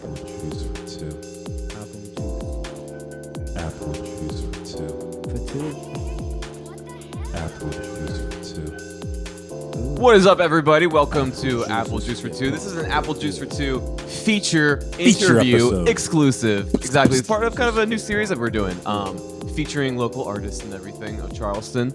Apple juice for two. Apple juice. Apple juice for two. For two? Apple juice for two. What is up, everybody? Welcome to Apple Juice for Two. This is an Apple Juice for Two feature interview episode. exclusive. Exactly. It's part of kind of a new series that we're doing, featuring local artists and everything of Charleston.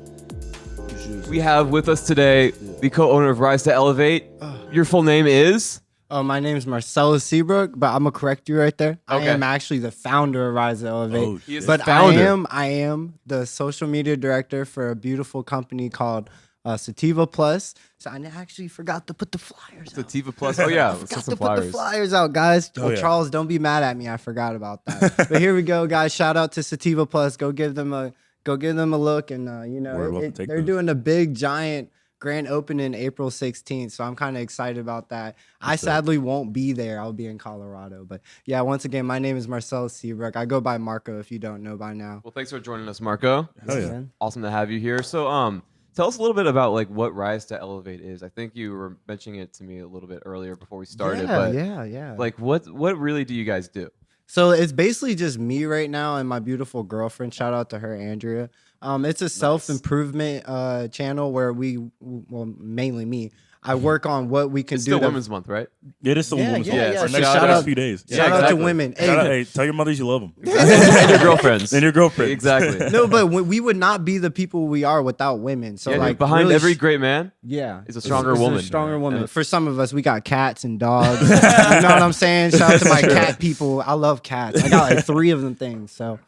We have with us today the co-owner of Rise to Elevate. Your full name is? My name is Marcellus Seabrook, but I'm gonna correct you right there. Okay. I am actually the founder of Rise to Elevate. Oh, He is but the founder. I am the social media director for a beautiful company called Sativa Plus. So I actually forgot to put the flyers out. Sativa Plus. Oh yeah, let's Forgot put some to put the flyers. flyers out, guys. Oh, yeah. Charles, don't be mad at me. I forgot about that. But here we go, guys. Shout out to Sativa Plus. Go give them a look, and We're about to take they're those. doing a big giant grand opening April 16th. So I'm kind of excited about that. I sadly won't be there. I'll be in Colorado. But yeah, once again, my name is Marcellus Seabrook. I go by Marco if you don't know by now. Well, thanks for joining us, Marco. Hell yeah. Man. Awesome to have you here. So, tell us a little bit about like what Rise to Elevate is. I think you were mentioning it to me a little bit earlier before we started. But yeah. like, what really do you guys do? So it's basically just me right now and my beautiful girlfriend. Shout out to her, Andrea. It's a self-improvement channel where mainly me. I work on what we can It's do. still to- Women's Month, right? It is still Yeah, Women's yeah, Month. yeah. For So next shout next out- few days. Yeah, Shout out to exactly. women. Hey, Shout out, hey, tell your mothers you love them. And your girlfriends. And your girlfriend. Exactly. no, but we would not be the people we are without women. So Yeah, dude, like behind really every great man yeah, is a stronger it's woman. A stronger woman. Yeah. For some of us, we got cats and dogs. You know what I'm saying? Shout out to my cat people. I love cats. I got like 3 of them things. So,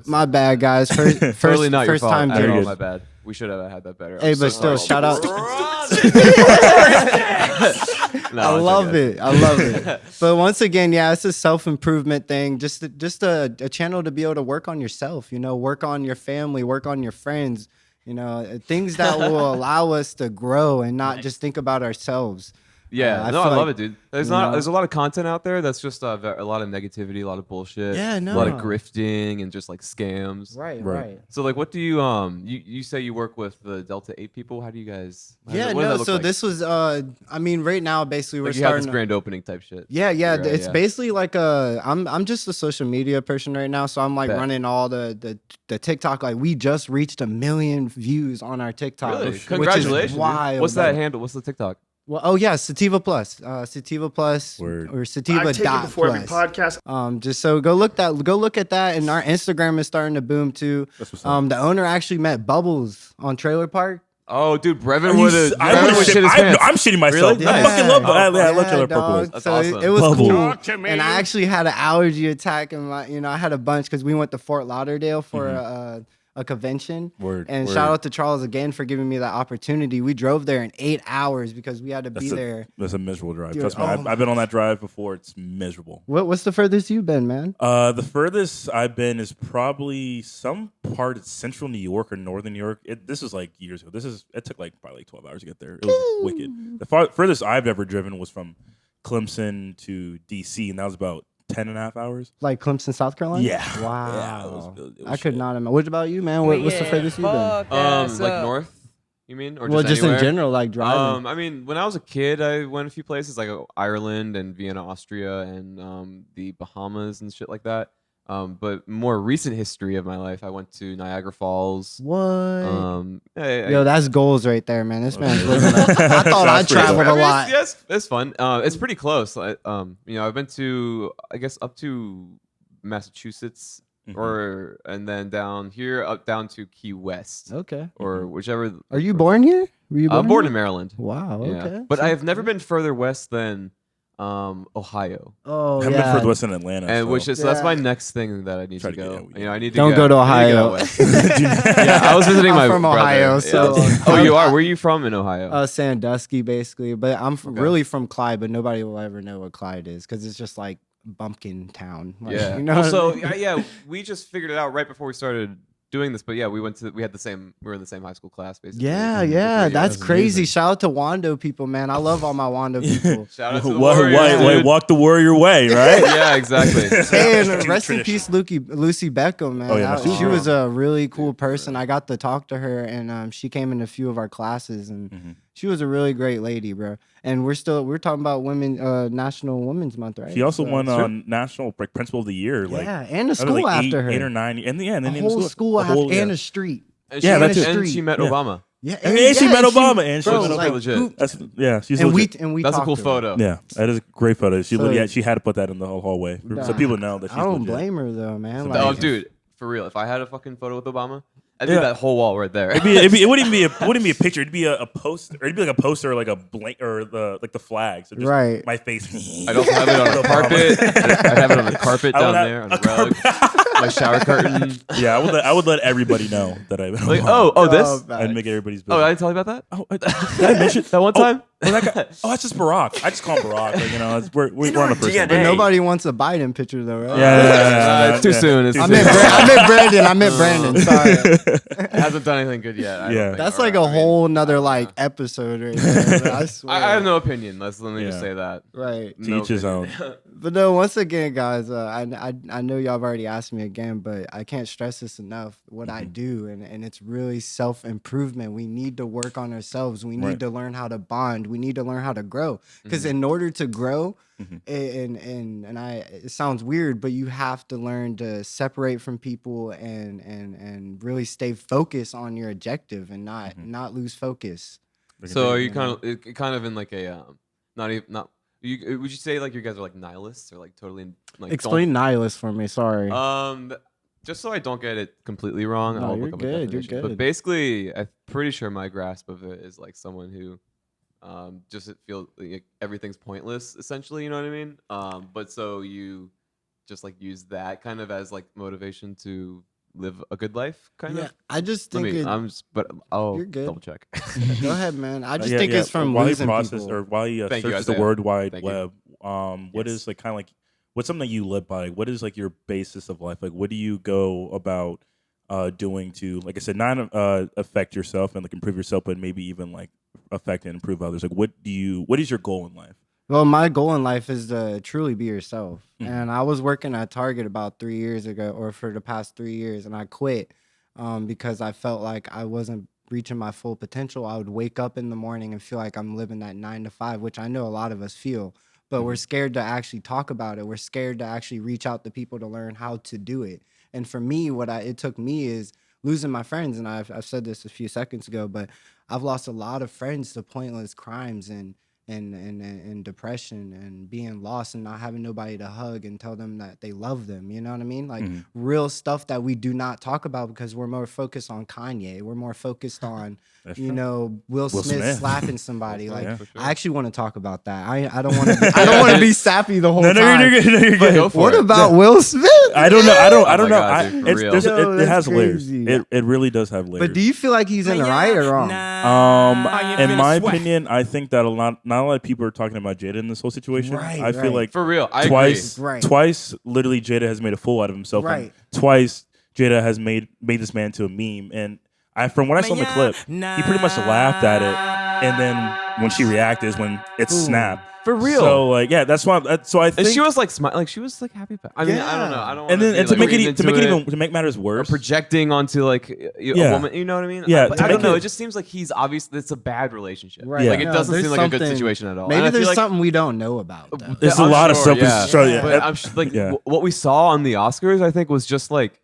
my bad, guys. First Totally not your first fault. time At doing all, it. my bad. We should have had that better. Hey, I'm but so still, sorry. shout out. No, I it's love okay. it. I love it. But once again, yeah, it's a self-improvement thing. Just a channel to be able to work on yourself, work on your family, work on your friends, things that will allow us to grow and not just think about ourselves. Yeah, I no, I feel love like, it, dude. There's you not. know- There's a lot of content out there that's just a lot of negativity, a lot of bullshit. Yeah, a lot of no. grifting and just like scams. Right. So like, what do you you say you work with the Delta 8 people? How do you guys? Yeah, what does no. that look So like? this was, right now, basically we're Like you have starting. this grand opening type shit. Yeah. Right, It's yeah. basically like I'm just a social media person right now, so I'm like Bet. running all the TikTok. Like we just reached 1 million views on our TikTok. Really? which Congratulations. is dude. wild. What's that handle? What's the TikTok? Well, oh yeah, Sativa Plus, Sativa Plus, Word. or Sativa I take it dot before every plus. podcast. Just so go look at that, and our Instagram is starting to boom too. That's what's up. The owner actually met Bubbles on Trailer Park. Oh, dude, Brevin You would s- have. I Brevin would would shit- shit his I'm- pants. I'm shitting myself. Really? I fucking love I love Trailer Park dog. Boys. That's So awesome. it was Bubbles. cool. Talk to me. And I actually had an allergy attack, and I had a bunch because we went to Fort Lauderdale for a convention. Word, And word. shout out to Charles again for giving me that opportunity. We drove there in 8 hours because we had to be there. That's a miserable drive. Dude, Trust me, oh I've been on that drive before. It's miserable. What's the furthest you've been, man? The furthest I've been is probably some part of central New York or northern New York. This was like years ago. It took probably 12 hours to get there. It was wicked. The furthest I've ever driven was from Clemson to DC, and that was about 10 and a half hours. Like Clemson, South Carolina? Yeah. Wow. Yeah, it was I could shit. not imagine. What about you, man? What's the furthest you've been? Like north. You mean or Well, just in anywhere? general, like driving. I mean, when I was a kid, I went a few places like Ireland and Vienna, Austria, and the Bahamas and shit like that. But more recent history of my life, I went to Niagara Falls. What? I- Yo, that's goals right there, man. This man's Okay. living. I thought I That's pretty traveled I a mean, lot. Yes, it's fun. It's pretty close. I've been to, I guess, up to Massachusetts, and then down here, down to Key West, Okay. or whichever. Are you born here? Were you born? I'm born here? in Maryland. Wow. Yeah. Okay. But I have never been further west than Ohio, Oh I haven't yeah. been further west than Atlanta. and so. so that's my Yeah. next thing that I need Try to to get- go. yeah, I need to Don't go to I need get out Ohio. west. Yeah, I was visiting I'm my from brother. Ohio, Yeah. so- Oh, you are? Where are you from in Ohio? Sandusky, basically. But I'm Okay. really from Clyde, but nobody will ever know what Clyde is because it's just like bumpkin town. Like, Yeah. You know Well, what I so mean? yeah, we just figured it out right before we started doing this. But yeah, we were in the same high school class basically. Yeah, For 3 yeah, years. that's crazy. amazing. Shout out to Wando people, man. I love all my Wando people. Shout out to the Why, Warriors, dude. walk the warrior way, right? Yeah, exactly. Hey, and Tradition. rest in peace, Lucy Beckham, man. Oh, yeah, That- Lucy she was Beckham. a really cool person. I got to talk to her, and she came in a few of our classes, and She was a really great lady, bro. And we're talking about National Women's Month, right? She also won Sure. National Principal of the Year. Like, yeah, and a I don't know, school like after her. 8 or 9, and the a whole school after, and a street. And Yeah, she, that's it. and she met Yeah. Obama. Yeah, And she met Obama, and she bro, was like, like, legit. she's and legit. we That's a talked cool to her. photo. Yeah, that is a great photo. So- She had to put that in the whole hallway Nah, so people know that she's I don't legit. blame her though, man. Oh, Oh, Like, dude, for real. If I had a fucking photo with Obama, I'd do Yeah. that whole wall right there. It wouldn't be a picture. It'd be a poster. It'd be like a poster, or like a blank, or the flag. So just Right. my face. I'd also have it on a carpet. I'd have it on a carpet I would down have there on a the rug. My shower curtain. Yeah, I would let everybody know that I've been Like, Obama. this. I'd make everybody's Oh, business. I didn't tell you about that. Oh, did I mention That one time. that guy, that's just Barack. I just call him Barack. Like, we're on a first name. but nobody wants a Biden picture though, right? Yeah. It's too soon. It's I too meant, soon. I meant Brandon. I meant Brandon. Sorry. It hasn't done anything good yet. I don't Yeah. think. That's All like right, a I mean, whole nother like episode right there. I swear. I have no opinion. Let me just Yeah. say that. Right. To each his own. But no, once again, guys, I know y'all have already asked me again, but I can't stress this enough. What I do, and it's really self-improvement. We need to work on ourselves. We need Right. to learn how to bond. We need to learn how to grow. Because in order to grow, it sounds weird, but you have to learn to separate from people and really stay focused on your objective and not lose focus. So are you kind of in like a not even not. Would you say like you guys are like nihilists or like totally like Explain nihilist for me. Sorry. just so I don't get it completely wrong, No, I'll you're look up a good, you're definition. good. But basically, I'm pretty sure my grasp of it is like someone who just feels like everything's pointless, essentially. You know what I mean? But so you just like use that kind of as like motivation to live a good life, kind of. I just think but I'll You're good. double check. Go ahead, man. I just think it's from while you losing process people. or while you Thank you, search the Isaiah. World Wide Thank you. Web. What Yes. is like kind of like what's something that you live by? What is like your basis of life? Like what do you go about doing to, like I said, not affect yourself and like improve yourself, but maybe even like affect and improve others? Like what is your goal in life? Well, my goal in life is to truly be yourself. Mhm. And I was working at Target about 3 years ago, or for the past 3 years, and I quit because I felt like I wasn't reaching my full potential. I would wake up in the morning and feel like I'm living that 9 to 5, which I know a lot of us feel, but we're scared to actually talk about it. We're scared to actually reach out to people to learn how to do it. And for me, it took me is losing my friends. And I've said this a few seconds ago, but I've lost a lot of friends to pointless crimes and depression and being lost and not having nobody to hug and tell them that they love them. You know what I mean? Like real stuff that we do not talk about because we're more focused on Kanye. We're more focused on, That's you true. know, Will Smith Smith. slapping somebody. Yeah. Like For sure. I actually want to talk about that. I don't want to. I don't want to be sappy the whole time. You're good. No, you're good. Go for What it. about Will Smith? I don't know. I don't Oh my know. God, dude, for real. Yo, It that's has layers. crazy. It really does have layers. But do you feel like he's in the right or wrong? In my opinion, I think that not a lot of people are talking about Jada in this whole situation. Right, I feel right. like For real, I twice, agree. Right. twice, literally, Jada has made a fool out of himself. and Right. twice, Jada has made this man to a meme. And from what I saw in the clip, he pretty much laughed at it. And then when she reacted is when it snapped. For real. So like, yeah, that's why. So I think. And she was like smiling, like she was like happy about. I mean, I don't know. I don't. and then wanna and be, to make like, it reading into to make matters or worse. projecting onto like a Yeah. woman. You know what I mean? Yeah, But to I don't make know. it- It just seems like he's obvious. It's a bad relationship. Right. Like it No, doesn't there's seem like a good something- situation at all. Maybe And I feel there's like, something we don't know about. Though. There's a I'm lot of sure, stuff. yeah. Show, Yeah. But I'm like Yeah. what we saw on the Oscars, I think, was just like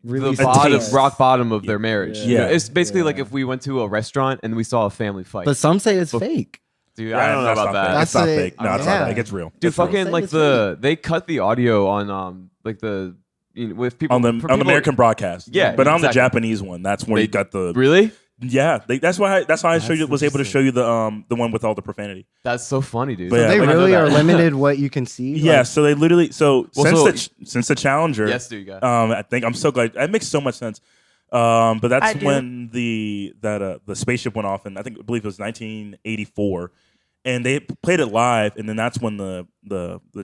Really the bottom, taste. rock bottom of their marriage. Yeah. You know, Yeah. it's basically like Yeah. if we went to a restaurant and we saw a family fight. But some say it's fake. Dude, I don't know that's about not that. fake. That's It's not a- fake. No, it's yeah. not fake. It's real. Dude, It's real. fucking Say like it's they cut the audio on with the with people on the for on the people- American broadcast. Yeah, but on the exactly. Japanese one, that's where They- you got the Really? yeah. That's why I That's was able to interesting. show you the one with all the profanity. That's so funny, dude. But yeah, They like, I know really that. are limited what you can see. Yeah, Like, so they literally Well, since the challenger. Yes, dude. You got. I think I'm so glad that makes so much sense. But that's when the spaceship went off, and I believe it was 1984, and they played it live, and then that's when the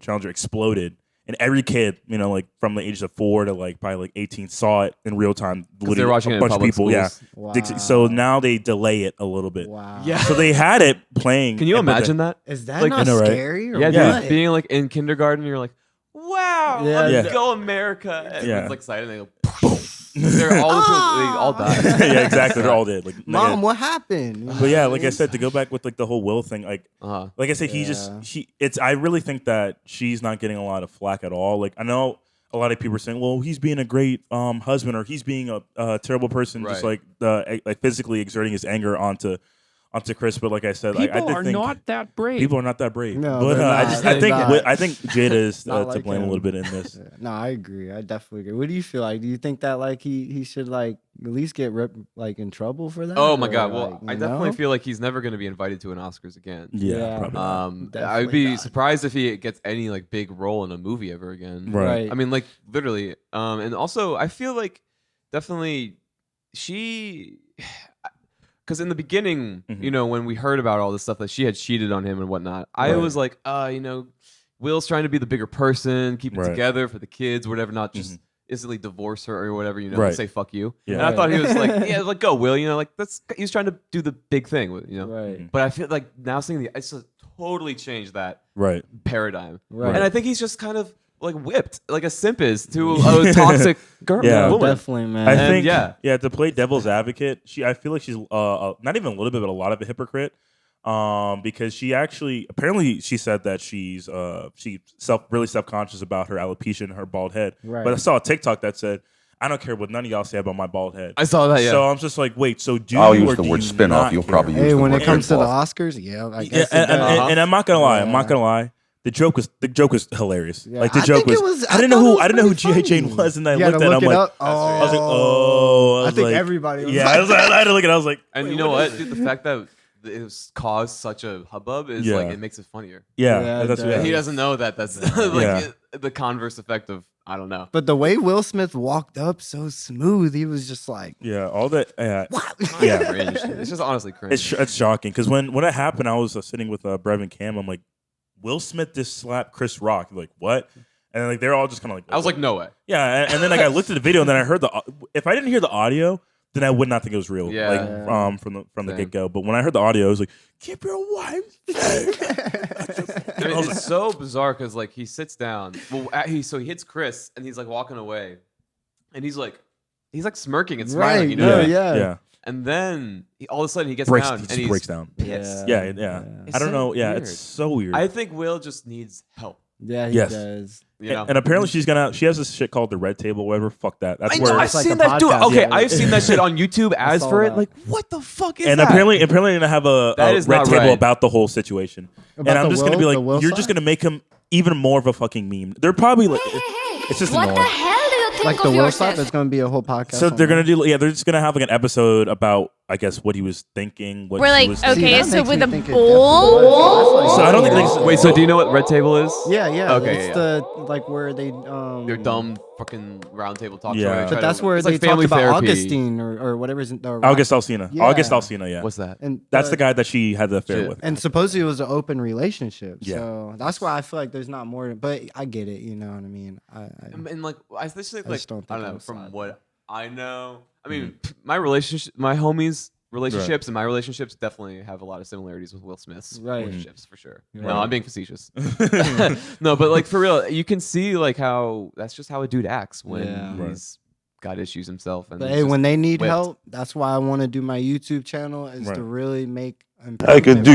Challenger exploded, and every kid, you know, like from the ages of 4 to like probably like 18, saw it in real time. They're watching it a in bunch of public people, schools. wow. So now they delay it a little bit. Wow. Yeah. So they had it playing. Can you but the- imagine that? Is that Like, not I know, right? scary? Or Yeah, Yeah. dude. Being like in kindergarten, you're like, wow, Yeah. let's Yeah. go America. Everyone's Yeah. like excited. And they go, Boom. They're all they all died. Yeah, exactly. They're all dead. Like, Mom, what happened? but yeah, like I said, to go back with like the whole Will thing, like I said, I really think that she's not getting a lot of flack at all. Like I know a lot of people are saying, well, he's being a great husband, or he's being a terrible person, just like physically exerting his anger onto Chris. But like I said, people I are think not that brave. people are not that brave. No, but I think Jada is Not to like blame a him. little bit in this. No, I agree. I definitely agree. What do you feel like? Do you think that like he should like at least get like in trouble for that? Oh my Or, god! Well, like, I you definitely know? feel like he's never going to be invited to an Oscars again. Yeah, probably. I'd Definitely be not. surprised if he gets any like big role in a movie ever again. Right. I mean, like literally. And also, I feel like definitely she, because in the beginning, you know, when we heard about all this stuff that she had cheated on him and whatnot, I was like, you know, Will's trying to be the bigger person, keep it together for the kids, whatever, not just instantly divorce her or whatever, you know, and say fuck you. Yeah. And I thought he was like, yeah, like go Will, you know, like he's trying to do the big thing, you know. Right. But I feel like now seeing it's just totally changed that paradigm. Right. And I think he's just kind of like whipped, like a simp is to a toxic girl. Yeah. woman. Definitely, man. I think to play devil's advocate, I feel like she's not even a little bit, but a lot of a hypocrite. Because she apparently she said that she's really self-conscious about her alopecia and her bald head. Right. But I saw a TikTok that said, I don't care what none of y'all say about my bald head. I saw that, yeah. So I'm just like, wait, so I'll you use or the do word you spin not off. You'll care? probably use Hey, the when word it comes to the spin-off. Oscars, I guess And I'm not gonna lie. I'm not gonna lie. The joke was hilarious. Yeah, Like the I joke think it was. was- I didn't I know thought who. it I didn't know who was pretty G.A. Jane funny. was, and I You had looked to at. it, look I'm it like, up? I was like, Oh. I I think like, everybody was Yeah, I had to look at. it. I was like, And wait, you know what? what, dude? The fact that it was caused such a hubbub is Yeah. like it makes it funnier. Yeah, Yeah, that's it what. And he does. doesn't know that that's Yeah. the converse effect of I don't know. But the way Will Smith walked up so smooth, he was just like, Yeah, all that. Yeah, Cringe. It's just honestly cringe. it's shocking because when it happened, I was sitting with Brev and Cam. I'm like, Will Smith just slapped Chris Rock. Like what? And like they're all just kind of like. I was like, no way. Yeah, and then like I looked at the video and then I heard if I didn't hear the audio, then I would not think it was real. Yeah. Like from the Same. get go. But when I heard the audio, I was like, keep your wife safe. I mean, it's so bizarre because like he sits down. Well, he hits Chris and he's like walking away, and he's like smirking and smiling. right, You know? no, yeah. Yeah. And then all of a sudden he gets Breaks, down he and just he's breaks down. pissed. Yeah. It's I don't so know. Yeah, weird. it's so weird. I think Will just needs help. Yeah, he Yes. does. You know. And apparently she has this shit called the Red Table, whatever. Fuck that. That's I where. know, I've It's like seen a that dude. podcast, Okay, yeah. I've seen that shit on YouTube ads saw for it. that. Like, what the fuck is and that? apparently they're gonna have a That is Red not Table right. about the whole situation. About And I'm the just gonna be Will- the like, Will you're just side? gonna make him even more of a fucking meme. They're probably like, it's just What the annoying. hell do you think Like of the Will yourself? side, there's going to be a whole podcast. So on they're that. gonna do, they're just gonna have like an episode about, I guess, what he was thinking. What We're he like, was okay, thinking. that so makes with me a think it bowl? definitely was. That's So I don't think like- they- Wait, so do you know what Red Table is? Yeah, yeah. Okay, It's yeah. the like where they Your dumb fucking round table talk show. Yeah. where they But try But that's to, where it's they like talked family about therapy. Augustine or whatever is August Alsina. Yeah. August Alsina. Yeah. What's that? And That's the guy that she had the affair Shit. with. And supposedly it was an open relationship. Yeah. So that's why I feel like there's not more. But I get it. You know what I mean? And like, I just think I like just don't I think don't I know. was From sad. what I know, I mean, my relationship, my homies' relationships and my relationships definitely have a lot of similarities with Will Smith's Right. relationships for sure. Right. No, I'm being facetious. No, but like for real, you can see like how that's just how a dude acts when Yeah. he's got issues himself. And But he's hey, just when they need whipped. help, that's why I want to do my YouTube channel is Right. to really make. I can do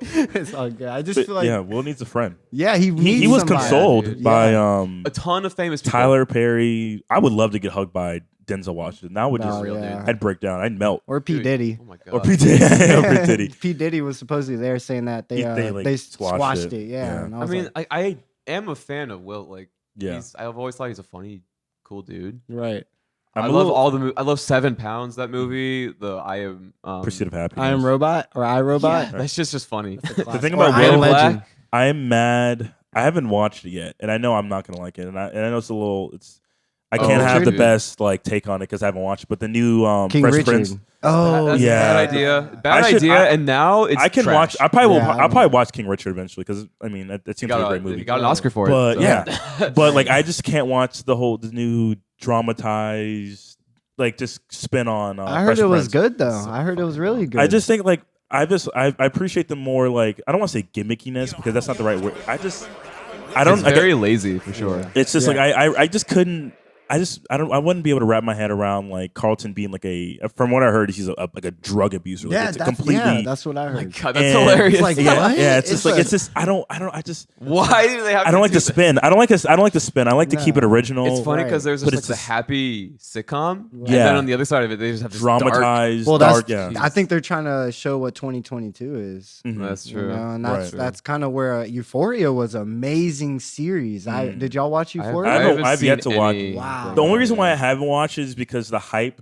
It's all good. I just feel like Yeah, Will needs a friend. yeah, he He was somebody. consoled dude. by a ton of famous people. Tyler Perry. I would love to get hugged by Denzel Washington. That would No, just, yeah. I'd break down. I'd melt. or P Dude, Diddy. Oh my god. Or P. Diddy. Or P. Diddy. P Diddy was supposedly there saying that they They squashed it. Yeah, Yeah. and I was mean, like, I am a fan of Will. Like, Yeah. I've always thought he's a funny, cool dude. right. I I'm a love little- all the. I love 7 Pounds. That movie. The I am. Pursuit of Happiness. I am Robot or I Robot. Yeah, that's just funny. The thing Or about I Am Will, Legend. I am mad. I haven't watched it yet, and I know I'm not gonna like it. And I know it's a little. I can't have the dude. best like take on it because I haven't watched it. But the new King Fresh Richard. Prince, Oh That's yeah. a bad idea. Bad I should- idea. I- and now it's I can trash. watch. I probably will. Yeah, I I'll probably don't- watch King Richard eventually because I mean that seems like a great movie. He got an Oscar for it. But so. yeah, but like I just can't watch the new dramatized like just spin on. I heard Fresh it was Prince. good though. I heard it was really good. I just think like I appreciate the more like I don't want to say gimmickiness because that's not the right word. I don't. It's Like, very lazy for sure. it's just like I just couldn't. I wouldn't be able to wrap my head around like Carlton being like from what I heard, he's like a drug abuser. Like, it's completely. That's what I heard. God, that's hilarious. It's like, what? It's just like it's just I just why do they have? I don't like the spin. I don't like this. I don't like the spin. I like to keep it original. It's funny because there's But just it's like the just- happy sitcom, and Yeah. then on the other side of it, they just have this Dramatized. Well, dark. that's. Yeah. I think they're trying to show what 2022 is. Mhm. That's You true. know, and Right. that's kind of where Euphoria was an amazing series. Did y'all watch Euphoria? I've yet to watch. Wow. The only reason why I haven't watched it is because of the hype,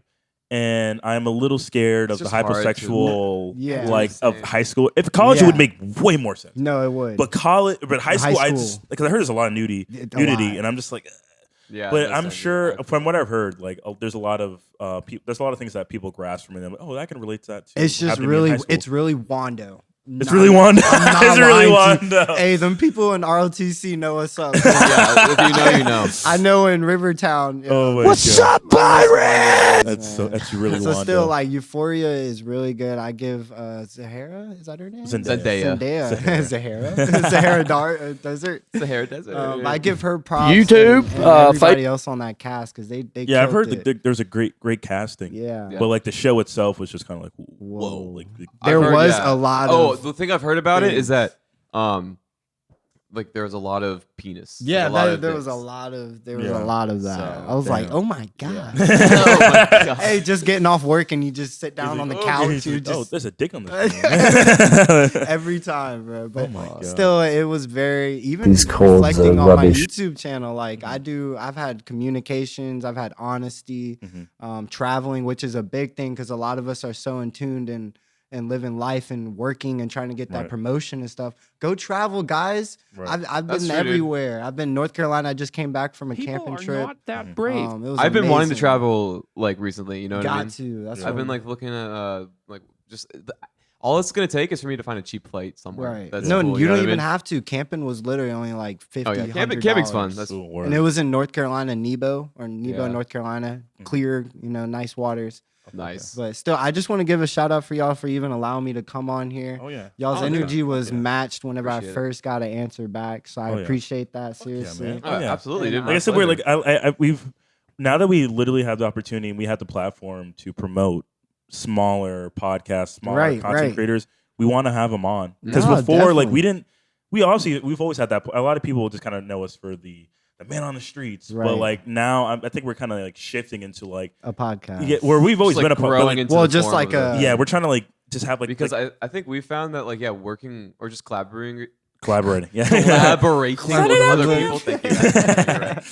and I'm a little scared of It's the just hard hypersexual, Yeah. like of Same. high school. If college, it Yeah. would make way more sense. No, it would. But high school, I just school. because I heard there's a lot of nudity, lot. and I'm just like. Yeah, But that's I'm not sure good. from what I've heard, like there's a lot of there's a lot of things that people grasp from it. And I'm like, I can relate to that too. It's just happened to me in high really, school. it's really Wando. It's really Wando. I'm not It's really lying to you. Wando. Hey, them people in ROTC know what's up. Yeah, if you know, you know. I know in Rivertown. Oh my what's God. up, Byron? That's really So Wando. still, like Euphoria is really good. I give Zahara, is that her name? Zendaya. Zahara. Zahara Desert. Sahara Desert. I give her props. YouTube, and everybody else on that cast because they Yeah, I've killed heard it. there's a great casting. Yeah. But like the show itself was just kind of like whoa, Whoa. like There I've heard, was yeah. a lot Oh, of the thing I've heard about it is things. that, like there was a lot of penis. yeah, Like, a lot of there was a dicks. lot of that. So, I was like, damn. oh my god. Oh my God. Hey, just getting off work and you just sit down on the couch. You oh, just there's a dick on this. every time, bro. But my God. still, it was very even These colds are reflecting on my rubbish. YouTube channel. Like I've had communications, I've had honesty, traveling, which is a big thing because a lot of us are so in tuned and living life and working and trying to get that Right. promotion and stuff. Go travel, guys. Right. I've That's been true, dude. everywhere. I've been North Carolina. I just came back from a People camping are trip. not that brave. It was I've been wanting to amazing. travel like recently. You know what I mean? Got to. That's I've what been like looking at like just all it's gonna take is for me to find a cheap flight somewhere. right. That's No, cool, you know don't what I even mean? have to. Camping was literally only like $50. Oh yeah, camping's fun. $100. That's Cool word. And it was in North Carolina, Nebo, Yeah. North Carolina. Clear, nice waters. nice. But still, I just want to give a shout out for y'all for even allowing me to come on here. Oh yeah. Y'all's Oh, yeah. energy was Yeah. matched whenever Appreciate I it. first got an answer back. So I Oh, yeah. appreciate that, yeah, seriously. man. Oh, yeah. absolutely, dude. Like I said, we're like we've now that we literally have the opportunity and we have the platform to promote smaller podcasts, smaller Right, content right. creators. We want to have them on because No, before, like definitely. we've always had that. A lot of people just kind of know us for the man on the streets, Right. but like now I think we're kind of like shifting into like A podcast. where we've always Just, like, been a part. growing Like, into Well, the just form like of it. yeah, we're trying to like just have like because like, I think we found that like working or just collaborating collaborating. Yeah, collaborating with other Collaborating. people. Thank you. You're right.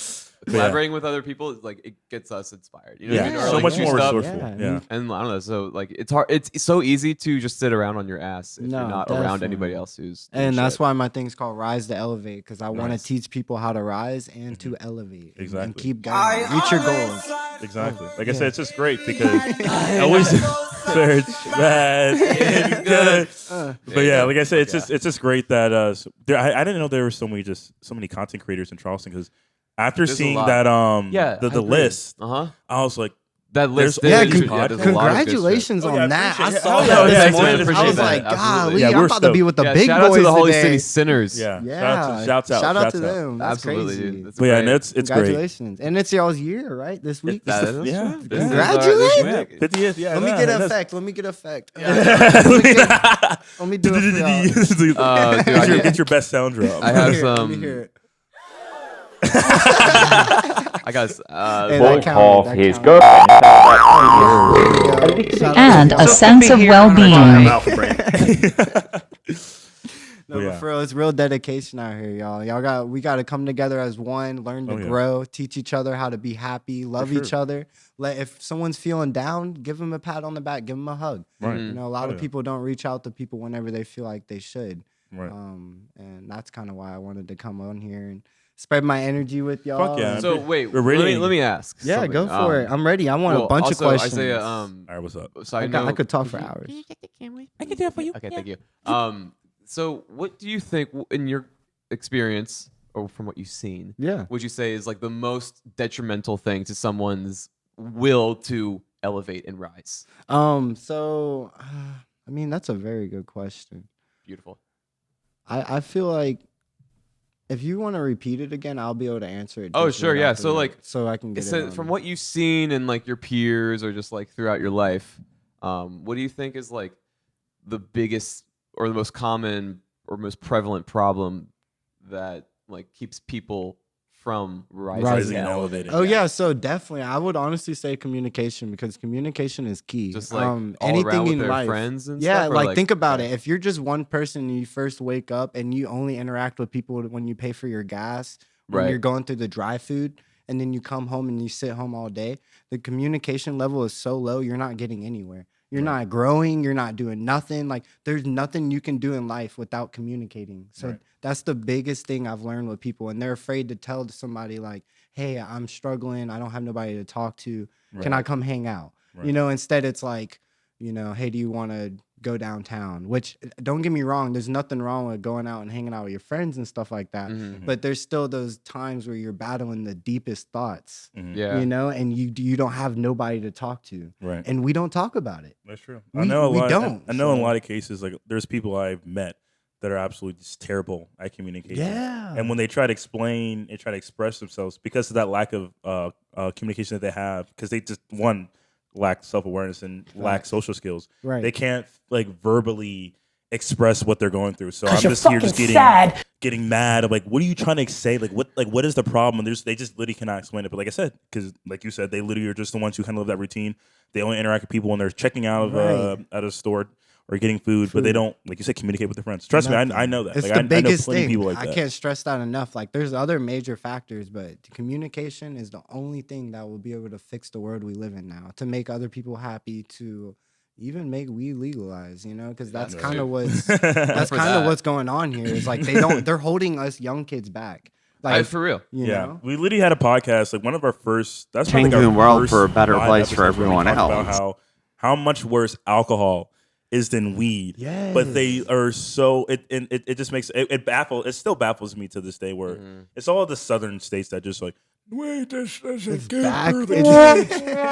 Yeah. Collaborating with other people is like it gets us inspired. You know what I yeah, mean? Or, so like, much new more stuff. resourceful. Yeah. Yeah. And I don't know. So like it's hard. It's so easy to just sit around on your ass if No, you're not definitely. around anybody else who's. doing And that's shit. why my thing's called Rise to Elevate because I want Nice. to teach people how to rise and to elevate. And Exactly. keep going. Reach your goals. Exactly. Like I said, it's just great because I always search bad and good. But yeah, like I said, it's just great that I didn't know there were so many content creators in Charleston because after There's a seeing lot. that Yeah, the I agree. list, Uh-huh. I was like, That list. There's- did- Yeah, there's a lot of good shit. Congratulations Oh, yeah, on that. I appreciate it. saw Oh, that yeah, this yeah, morning. appreciate I was that. like, Absolutely. golly, Yeah, I'm we're about to be with the Yeah, big shout out boys to the Holy today. City Sinners. yeah, Yeah, shouts out, Shout out to shouts them. That's Absolutely, crazy. dude. That's But yeah, great. it's great. Congratulations. And it's y'all's year, right? This week? That is Yeah. true. This is our- Congratulations. this week. 50th, yeah. Let me nah, get that's- effect. Let me get effect. Let Let me do it for y'all. Dude, I Get get- your best sound drop. I have Let me some. hear it. I got. Hey, Full that counted, of that his counted. girl. There you go. Shout out And to a sense of well-being. No, Yeah. but for real, it's real dedication out here, y'all. We got to come together as one, learn to Oh, yeah. grow, teach each other how to be happy, love sure. each other. If someone's feeling down, give them a pat on the back, give them a hug. Right. You know, a lot Oh, of yeah. people don't reach out to people whenever they feel like they should. Right. And that's kind of why I wanted to come on here and spread my energy with y'all. Fuck yeah. And- So wait, We're ready. let me ask. yeah, something. go for it. I'm ready. I want a bunch of also, questions. Isaiah, All right, what's up? so I could talk for hours. I can do it for you. Okay, thank you. So what do you think, in your experience, or from what you've seen, Yeah. would you say is like the most detrimental thing to someone's will to elevate and rise? So, I mean, that's a very good question. Beautiful. I feel like If you want to repeat it again, I'll be able to answer it. Oh, just sure, right yeah. after So, that, like, so I can get it. From what you've seen in like your peers or just like throughout your life, what do you think is like the biggest or the most common or most prevalent problem that like keeps people from rising and and elevating. Oh yeah, so definitely, I would honestly say communication because communication is key. Just like all anything around with in their life. friends and Yeah, stuff. Or, like think about okay. it. If you're just one person and you first wake up and you only interact with people when you pay for your gas, when Right. you're going through the dry food, and then you come home and you sit home all day, the communication level is so low, you're not getting anywhere. You're not growing. You're not doing nothing. Like there's nothing you can do in life without communicating. So that's the biggest thing I've learned with people, and they're afraid to tell somebody like, "Hey, I'm struggling. I don't have nobody to talk to. Can I come hang out?" You know, instead it's like, "Hey, do you want to go downtown?" Which don't get me wrong, there's nothing wrong with going out and hanging out with your friends and stuff like that. But there's still those times where you're battling the deepest thoughts. Yeah. And you don't have nobody to talk to. Right. And we don't talk about it. That's true. We I know don't, I know in a so- lot of cases, like there's people I've met that are absolutely just terrible at communication. Yeah. And when they try to explain and try to express themselves because of that lack of communication that they have, because they just lack self-awareness and lack social skills. Right. They can't like verbally express what they're going through. So I'm you're just here just fucking sad. getting mad. I'm like, what are you trying to say? What is the problem? And they just literally cannot explain it. But like I said, because like you said, they literally are just the ones who kind of live that routine. They only interact with people when they're checking out of at a store or getting food, but they don't, like you said, communicate with their friends. Trust me, I know that. It's like, the I know biggest plenty of thing. people like I that. can't stress that enough. Like there's other major factors, but communication is the only thing that will be able to fix the world we live in now, to make other people happy, to even make weed legalized, because that's kind of what's what's going on here. Is like they're holding us young kids back. Like for real. you Yeah, know? we literally had a podcast, like one of our first. That's Changing probably like the our world first for a better live place for episode where we everyone talked about else. how much worse alcohol is than weed. Yes. But they are so it just makes it still baffles me to this day where it's all the southern states that just like wait, this doesn't get back- through the it's-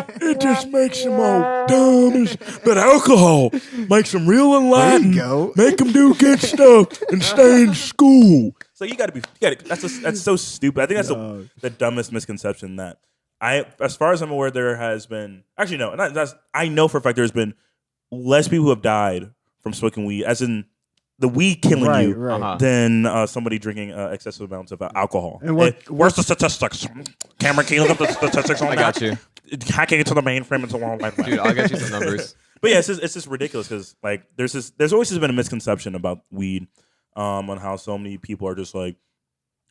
kids. It just makes them all dumb. But alcohol makes them real enlightened. go. Make them do good stuff and stay in school. So you got to. That's so stupid. I think that's the dumbest misconception that as far as I'm aware, there has been actually no. I know for a fact there's been less people who have died from smoking weed, as in the weed killing you, right. than somebody drinking excessive amounts of alcohol. And where's the statistics? Cameron, can you look up the statistics on I that? got you. Hacking into the mainframe and so on. Dude, I'll get you some numbers. But yeah, it's just ridiculous because like there's always just been a misconception about weed, on how so many people are just like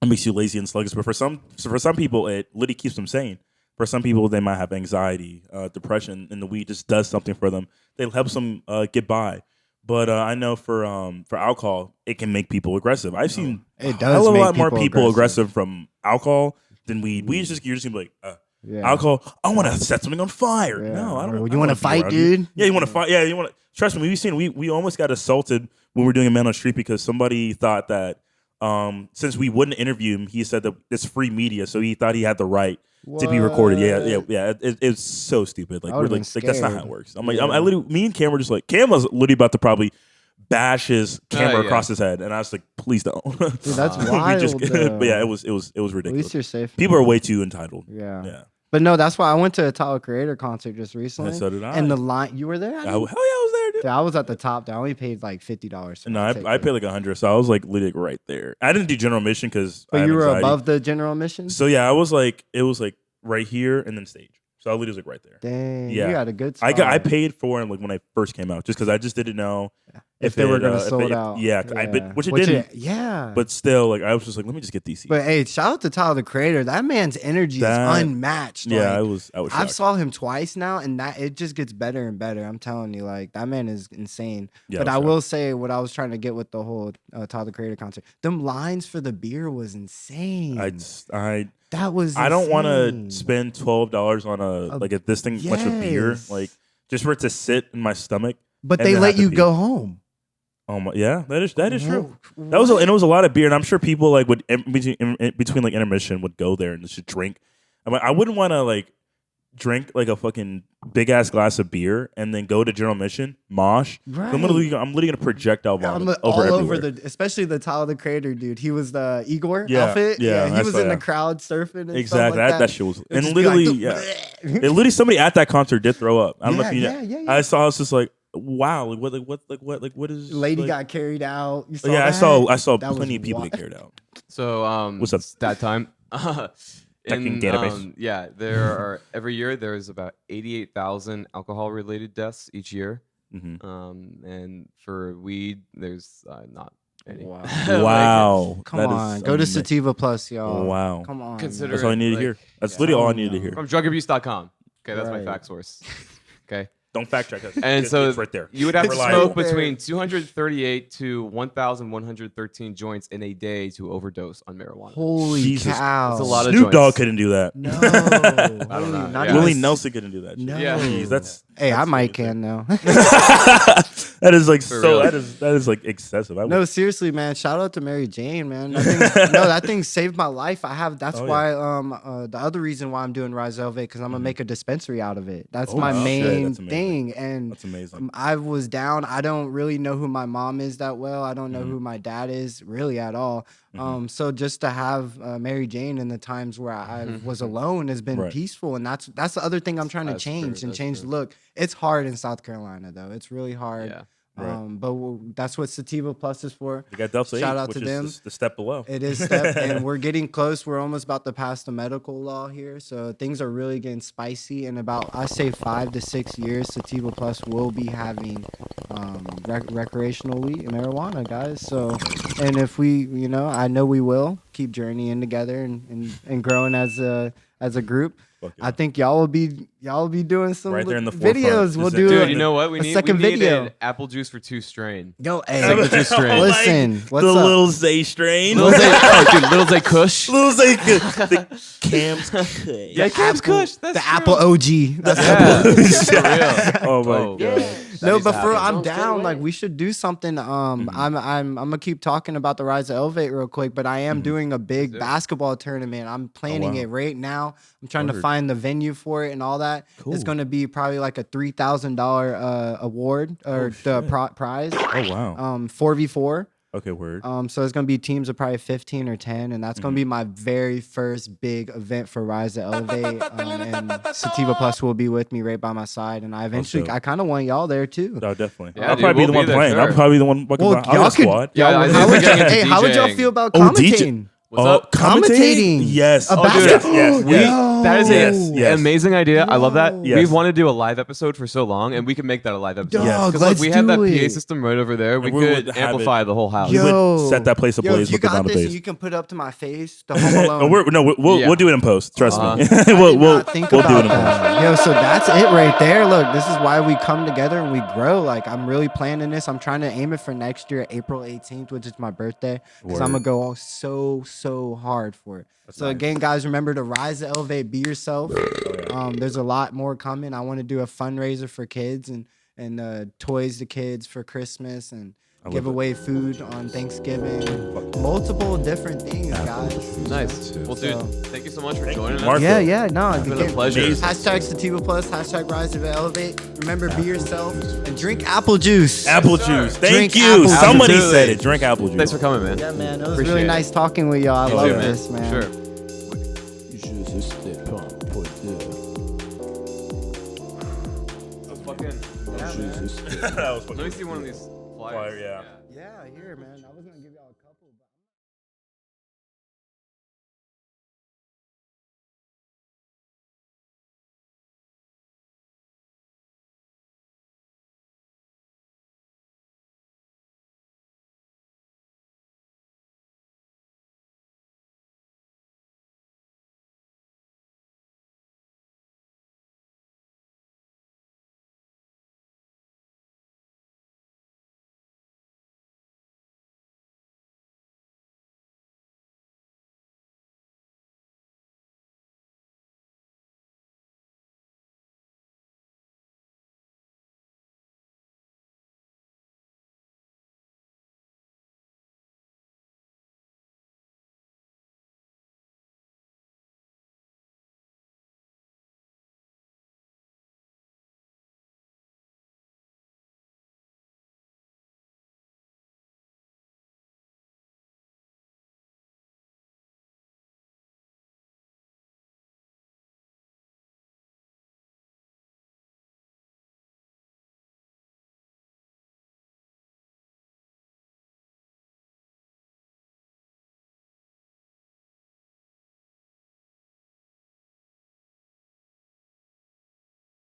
it makes you lazy and sluggish. But for some people, it literally keeps them sane. For some people, they might have anxiety, depression, and the weed just does something for them. It helps them get by. But I know for alcohol, it can make people aggressive. I've seen It does a make lot more people people aggressive. from alcohol than weed. Weed is just you're just gonna be like. Yeah. Alcohol. I want to set something on fire. Yeah. No, I don't. You I don't wanna be fight, around you. dude? Yeah, you want to fight. Yeah, you want to. Trust me, we almost got assaulted when we were doing a man on the street because somebody thought that since we wouldn't interview him, he said that it's free media, so he thought he had the right to be recorded. Yeah. It's so stupid. Like I we're would've like been that's not how scared. it works. I'm like, I literally, me and Cam were just like, Cam was literally about to probably bash his camera yeah. across his head, and I was like, please don't. Dude, that's We wild. but yeah, it was At least ridiculous. you're safe. People are way too entitled. Yeah. Yeah. But no, that's why I went to a Tyler Creator concert just recently. And so did I. And the line, you were there? Hell yeah, I was there, dude. Dude, I was at the top. I only paid like $50. No, I paid like 100, so I was like literally right there. I didn't do general admission because But you were above the general admission? So yeah, it was like right here and then stage. So I literally was like right there. Dang, Yeah. you got a good spot. I paid for it like when I first came out, just because I just didn't know if they were it, going to if sold it- out. Yeah, which it didn't. Yeah. But still, like I was just like, let me just get these seats. But hey, shout out to Tyler the Creator. That man's energy That- is unmatched. yeah, Like, I was. I've shocked. saw him twice now, and that it just gets better and better. I'm telling you, like that man is insane. Yeah, but I I was will say what I was trying to get with the whole Tyler the Creator concert. Them lines for the beer was insane. That was. I don't want insane. to spend $12 on this thing much of beer, Yes. like just for it to sit in my stomach. But and they then let have to you pee. go home. Oh my, yeah, that is true. That was and it was a lot of beer, and I'm sure people like would in between like intermission would go there and just drink. I'm like, I wouldn't want to like drink like a fucking big ass glass of beer and then go to general mission, mosh. Right. I'm literally gonna projectile vomit all over over everywhere. especially the Tyler the Creator dude. He was the Igor Yeah, outfit. yeah, he I was saw in the that. crowd surfing and Exactly. stuff like That shit was, It would and just be like, literally, yeah, it literally somebody at that concert did throw up. I don't know if you know. yeah. I saw. I was just like, wow, what is? Lady like, got carried out. You saw yeah, that? I saw That was plenty of people wild. get carried out. So What's up? It's that time. Checking database. Yeah, there are every year there's about 88,000 alcohol-related deaths each year. And for weed, there's not any. Wow. Wow. Come That is on, go to amazing. Sativa Plus, y'all. Wow. Come on. Consider That's all I needed to hear. That's literally all I needed to hear. From drugabuse.com. Okay, that's my Right. fact source. Okay. Don't fact check us. And so it's right there. you would have to Reliable. smoke between 238 to 1,113 joints in a day to overdose on marijuana. Holy Jesus. cow. That's a lot of Snoop joints. Dogg couldn't do that. No. I don't know. Not Yeah. Willie even- Nelson couldn't do that. Shit. No. Jeez, that's Hey, I that's might insane. can now. That is like For so. real. That is like excessive. I No, would, seriously, man. Shout out to Mary Jane, man. That thing saved my life. That's Oh, why the other reason why I'm doing Rise Elevate, because I'm gonna make a dispensary out of it. That's Oh, my wow. Shit, main that's amazing. thing. And that's amazing. I was down. I don't really know who my mom is that well. I don't know who my dad is really at all. So just to have Mary Jane in the times where I was alone has been Right. peaceful, and that's the other thing I'm trying to That's change true, and that's change true. the look. It's hard in South Carolina though. It's really hard. Yeah. Right. But that's what Sativa Plus is for. You got Delta 8, Shout out which to is them. the step below. It is step, and we're getting close. We're almost about to pass the medical law here, so things are really getting spicy. In about, I say, 5 to 6 years, Sativa Plus will be having recreational weed and marijuana, guys. So, and if we, I know we will keep journeying together and growing as a group. Fuck yeah. I think y'all will be doing some Right there in the forefront. videos. We'll Is it- do Dude, a, you know what? a second we need video. an apple juice for 2 strain. Yo, hey, Signature strain. listen, what's the up? Lil Zay strain. Lil Zay, oh, dude, Lil Zay Kush. Lil Zay, the Cam's Kush. Yeah, Cam's Apple- Kush. That's the true. Apple OG. That's Yeah, for real. Oh my Oh, god. No, needs to but for happen. I'm down. Like we should do something. I'm gonna keep talking about the Rise of Elevate real quick, but I am doing a big basketball tournament. I'm planning wow. it right now. I'm trying to Word. find the venue for it and all that. Cool. It's gonna be probably like a $3,000 award or the prize. Oh wow. 4v4. Okay, word. So it's gonna be teams of probably 15 or 10, and that's Mm-hmm. gonna be my very first big event for Rise to Elevate. And Sativa Plus will be with me right by my side, and I eventually, dope. I kind of want y'all there too. No, definitely. Yeah, I'll dude, probably be we'll the one be there, playing. sure. I'll probably be the one. Well, I'll have a squad. Yeah, I how think would we're getting hey, into how would y'all DJing. feel about Oh, commentating? What's up? Commentating? Yes. A Oh, dude, basketball- yes. We, Yes. that is Yes, an yes. amazing idea. I love that. Yes. We've wanted to do a live episode for so long, and we can make that a live episode. Yes. Dog, 'Cause let's we have that do PA it. system right over there. We And we could would have amplify the whole house. Yo. Yo, would set that place ablaze if you with the got amount of this bass. and you can put up to my face the Home Alone. We'll Yeah. do it in post. Trust me. I we'll did we'll, not think we'll do it about in post. that. Yo, so that's it right there. Look, this is why we come together and we grow. Like, I'm really planning this. I'm trying to aim it for next year, April 18th, which is my birthday, because I'm Word. gonna go so hard for it. So nice. again, guys, remember to rise to elevate, be yourself. Oh, There's a lot more coming. I want to do a fundraiser for kids and toys to kids for Christmas and give love it. away food on Thanksgiving. Multiple different things, guys. Nice. Well, dude, So- thank you so much for Thank you, joining us. Mark. Yeah, no. It's been a again, pleasure. Hashtag Sativa Plus, hashtag Rise to Elevate. Remember, be yourself and drink apple juice. Apple sir. juice. Thank Drink you. apple juice. Somebody Absolutely. said it. Drink apple juice. Thanks for coming, man. Yeah, man. It was Appreciate really it. nice talking with y'all. I You love too, this, man. Sure. That was fucking Let me see one of these flyers. Flyer, yeah. Yeah, here, man. I was gonna give